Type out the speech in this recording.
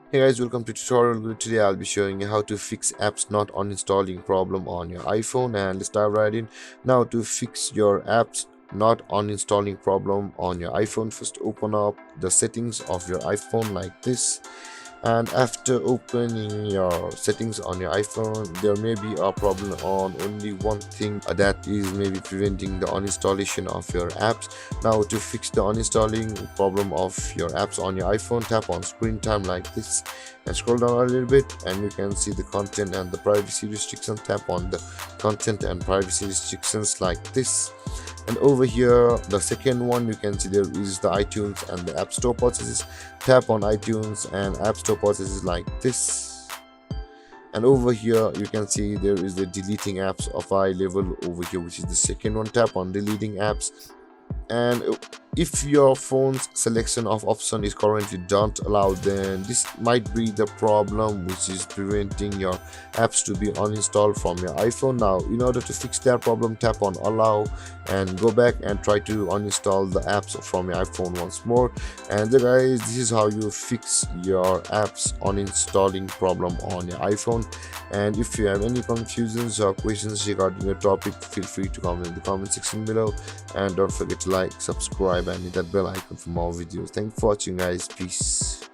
Hey guys, welcome to tutorial. Today I'll be showing you how to fix apps not uninstalling problem on your iPhone, and let's dive right in. Now to fix your apps not uninstalling problem on your iPhone, first open up the settings of your iPhone like this, and after opening your settings on your iPhone, there may be a problem on only one thing, that is maybe preventing the uninstallation of your apps. Now to fix the uninstalling problem of your apps on your iPhone, tap on screen time like this and scroll down a little bit, and you can see the content and the privacy restrictions. Tap on the content and privacy restrictions like this, and over here the second one, you can see there is the iTunes and the App Store processes. Tap on iTunes and App Store processes like this, and over here you can see there is the deleting apps of eye level over here, which is the second one. Tap on deleting apps, and if your phone's selection of option is currently don't allow, then this might be the problem which is preventing your apps to be uninstalled from your iPhone. Now in order to fix that problem, tap on allow and go back and try to uninstall the apps from your iPhone once more. And guys, this is how you fix your apps uninstalling problem on your iPhone. And if you have any confusions or questions regarding the topic, feel free to comment in the comment section below, and don't forget to like, subscribe and hit that bell icon for more videos. Thank you for watching guys. Peace.